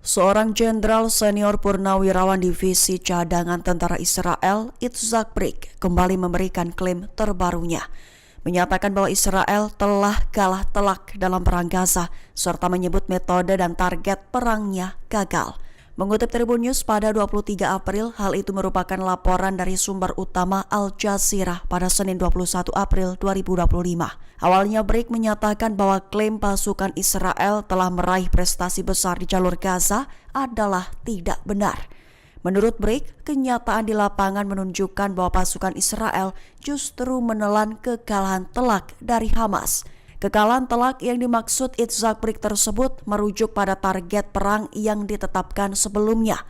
Seorang jenderal senior purnawirawan divisi cadangan tentara Israel, Itzhak Brik, kembali memberikan klaim terbarunya. Menyatakan bahwa Israel telah kalah telak dalam perang Gaza, serta menyebut metode dan target perangnya gagal. Mengutip Tribun News pada 23 April, hal itu merupakan laporan dari sumber utama Al Jazeera pada Senin 21 April 2025. Awalnya Brik menyatakan bahwa klaim pasukan Israel telah meraih prestasi besar di jalur Gaza adalah tidak benar. Menurut Brik, kenyataan di lapangan menunjukkan bahwa pasukan Israel justru menelan kekalahan telak dari Hamas. Kekalahan telak yang dimaksud Itzhak Brik tersebut merujuk pada target perang yang ditetapkan sebelumnya.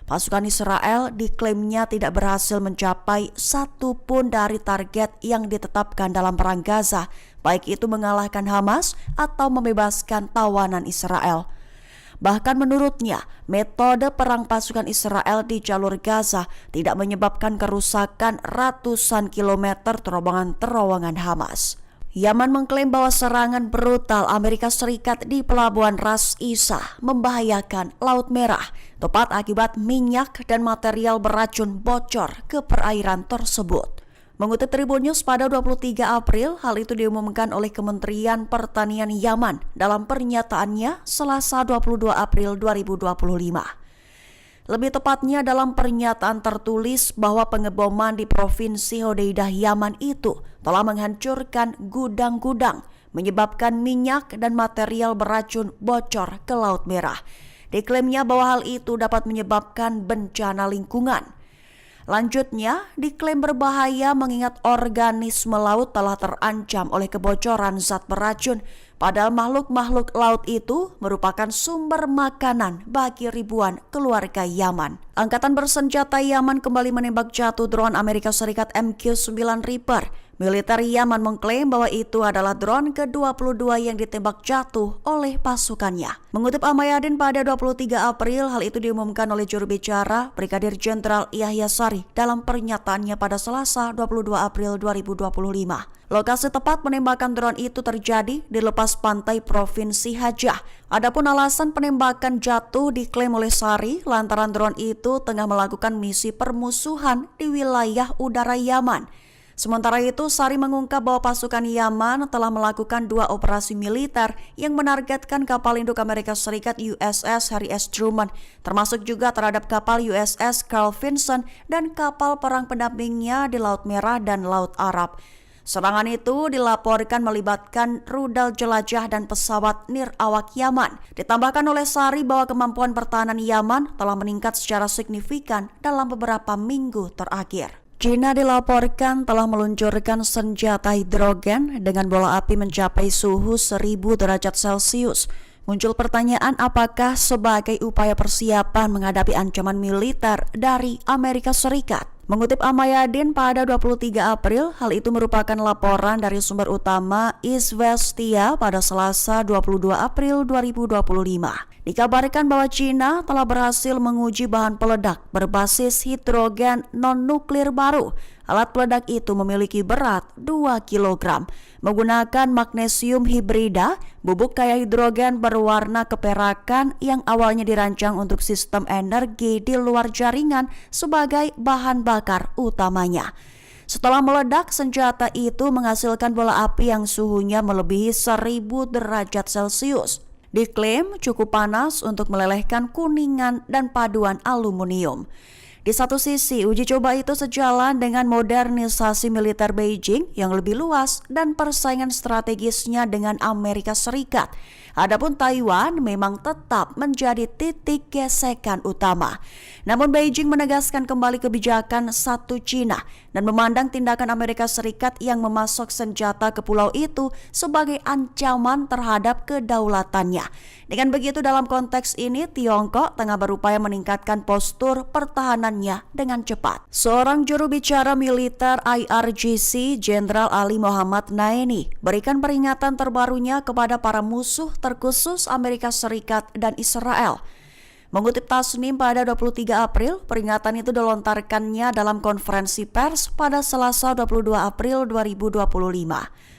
Pasukan Israel diklaimnya tidak berhasil mencapai satu pun dari target yang ditetapkan dalam perang Gaza, baik itu mengalahkan Hamas atau membebaskan tawanan Israel. Bahkan menurutnya, metode perang pasukan Israel di jalur Gaza tidak menyebabkan kerusakan ratusan kilometer terowongan Hamas. Yaman mengklaim bahwa serangan brutal Amerika Serikat di pelabuhan Ras Isa membahayakan Laut Merah, tepat akibat minyak dan material beracun bocor ke perairan tersebut. Mengutip Tribun News pada 23 April, hal itu diumumkan oleh Kementerian Pertanian Yaman dalam pernyataannya Selasa 22 April 2025. Lebih tepatnya dalam pernyataan tertulis bahwa pengeboman di Provinsi Hodeidah Yaman itu telah menghancurkan gudang-gudang, menyebabkan minyak dan material beracun bocor ke Laut Merah. Diklaimnya bahwa hal itu dapat menyebabkan bencana lingkungan. Lanjutnya, diklaim berbahaya mengingat organisme laut telah terancam oleh kebocoran zat beracun, padahal makhluk-makhluk laut itu merupakan sumber makanan bagi ribuan keluarga Yaman. Angkatan bersenjata Yaman kembali menembak jatuh drone Amerika Serikat MQ-9 Reaper. Militer Yaman mengklaim bahwa itu adalah drone ke-22 yang ditembak jatuh oleh pasukannya. Mengutip Al-Mayadin pada 23 April, hal itu diumumkan oleh juru bicara Brigadir Jenderal Yahya Sari dalam pernyataannya pada Selasa 22 April 2025. Lokasi tepat penembakan drone itu terjadi di lepas pantai Provinsi Hajah. Adapun alasan penembakan jatuh diklaim oleh Sari lantaran drone itu tengah melakukan misi permusuhan di wilayah udara Yaman. Sementara itu, Sari mengungkap bahwa pasukan Yaman telah melakukan 2 operasi militer yang menargetkan kapal induk Amerika Serikat USS Harry S. Truman, termasuk juga terhadap kapal USS Carl Vinson dan kapal perang pendampingnya di Laut Merah dan Laut Arab. Serangan itu dilaporkan melibatkan rudal jelajah dan pesawat nirawak Yaman. Ditambahkan oleh Sari bahwa kemampuan pertahanan Yaman telah meningkat secara signifikan dalam beberapa minggu terakhir. China dilaporkan telah meluncurkan senjata hidrogen dengan bola api mencapai suhu 1000 derajat Celcius. Muncul pertanyaan apakah sebagai upaya persiapan menghadapi ancaman militer dari Amerika Serikat. Mengutip Al-Mayadin pada 23 April, hal itu merupakan laporan dari sumber utama Izvestia pada Selasa 22 April 2025. Dikabarkan bahwa China telah berhasil menguji bahan peledak berbasis hidrogen non-nuklir baru. Alat peledak itu memiliki berat 2 kg, menggunakan magnesium hibrida, bubuk kaya hidrogen berwarna keperakan yang awalnya dirancang untuk sistem energi di luar jaringan sebagai bahan bakar utamanya. Setelah meledak, senjata itu menghasilkan bola api yang suhunya melebihi 1000 derajat Celcius. Diklaim cukup panas untuk melelehkan kuningan dan paduan aluminium. Di satu sisi, uji coba itu sejalan dengan modernisasi militer Beijing yang lebih luas dan persaingan strategisnya dengan Amerika Serikat. Adapun Taiwan memang tetap menjadi titik gesekan utama. Namun Beijing menegaskan kembali kebijakan satu Cina dan memandang tindakan Amerika Serikat yang memasok senjata ke pulau itu sebagai ancaman terhadap kedaulatannya. Dengan begitu, dalam konteks ini Tiongkok tengah berupaya meningkatkan postur pertahanannya dengan cepat. Seorang juru bicara militer IRGC, Jenderal Ali Mohammad Naeni, berikan peringatan terbarunya kepada para musuh terkhusus Amerika Serikat dan Israel. Mengutip Tasnim pada 23 April, peringatan itu dilontarkannya dalam konferensi pers pada Selasa 22 April 2025.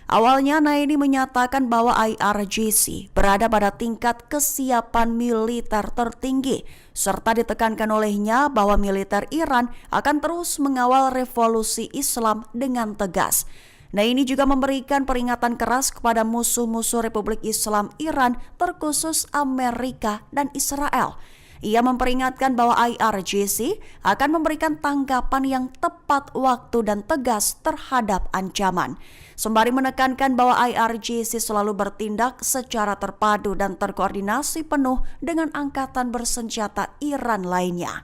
Awalnya Naini menyatakan bahwa IRGC berada pada tingkat kesiapan militer tertinggi, serta ditekankan olehnya bahwa militer Iran akan terus mengawal revolusi Islam dengan tegas. Naini juga memberikan peringatan keras kepada musuh-musuh Republik Islam Iran, terkhusus Amerika dan Israel. Ia memperingatkan bahwa IRGC akan memberikan tanggapan yang tepat waktu dan tegas terhadap ancaman. Sembari menekankan bahwa IRGC selalu bertindak secara terpadu dan terkoordinasi penuh dengan angkatan bersenjata Iran lainnya.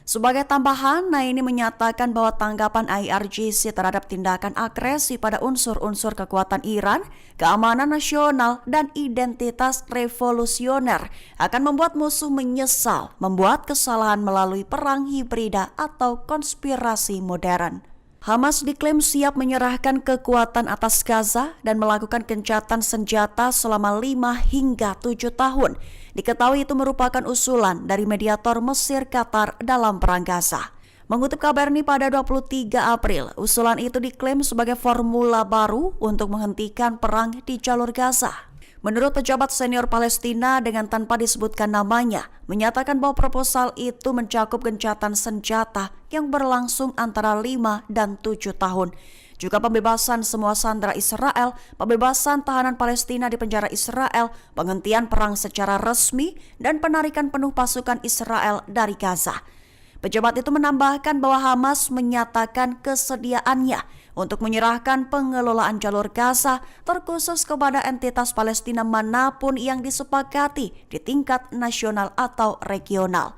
Sebagai tambahan, Naini menyatakan bahwa tanggapan IRGC terhadap tindakan agresi pada unsur-unsur kekuatan Iran, keamanan nasional, dan identitas revolusioner akan membuat musuh menyesal membuat kesalahan melalui perang hibrida atau konspirasi modern. Hamas diklaim siap menyerahkan kekuatan atas Gaza dan melakukan gencatan senjata selama 5 hingga 7 tahun. Diketahui itu merupakan usulan dari mediator Mesir Qatar dalam perang Gaza. Mengutip Kabarni pada 23 April, usulan itu diklaim sebagai formula baru untuk menghentikan perang di jalur Gaza. Menurut pejabat senior Palestina dengan tanpa disebutkan namanya, menyatakan bahwa proposal itu mencakup gencatan senjata yang berlangsung antara 5 dan 7 tahun. Juga pembebasan semua sandera Israel, pembebasan tahanan Palestina di penjara Israel, penghentian perang secara resmi, dan penarikan penuh pasukan Israel dari Gaza. Pejabat itu menambahkan bahwa Hamas menyatakan kesediaannya untuk menyerahkan pengelolaan jalur Gaza terkhusus kepada entitas Palestina manapun yang disepakati di tingkat nasional atau regional.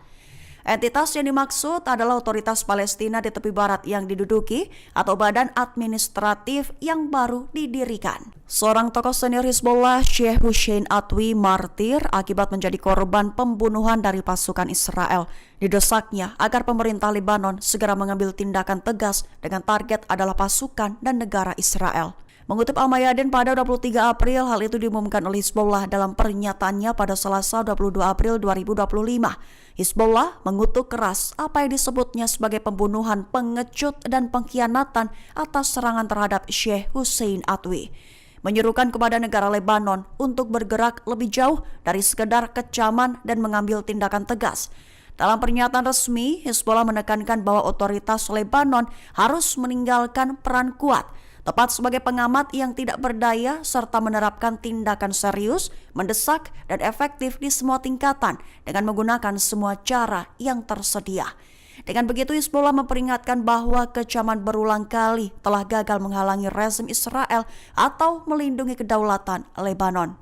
Entitas yang dimaksud adalah otoritas Palestina di tepi barat yang diduduki atau badan administratif yang baru didirikan. Seorang tokoh senior Hizbullah, Sheikh Hussein Atwi, martir akibat menjadi korban pembunuhan dari pasukan Israel. Didesaknya agar pemerintah Lebanon segera mengambil tindakan tegas dengan target adalah pasukan dan negara Israel. Mengutip Al-Mayadin pada 23 April, hal itu diumumkan oleh Hizbullah dalam pernyataannya pada Selasa 22 April 2025. Hizbullah mengutuk keras apa yang disebutnya sebagai pembunuhan, pengecut, dan pengkhianatan atas serangan terhadap Sheikh Hussein Atwi. Menyerukan kepada negara Lebanon untuk bergerak lebih jauh dari sekedar kecaman dan mengambil tindakan tegas. Dalam pernyataan resmi, Hizbullah menekankan bahwa otoritas Lebanon harus meninggalkan peran kuat, tepat sebagai pengamat yang tidak berdaya serta menerapkan tindakan serius, mendesak, dan efektif di semua tingkatan dengan menggunakan semua cara yang tersedia. Dengan begitu, Hizbullah memperingatkan bahwa kecaman berulang kali telah gagal menghalangi rezim Israel atau melindungi kedaulatan Lebanon.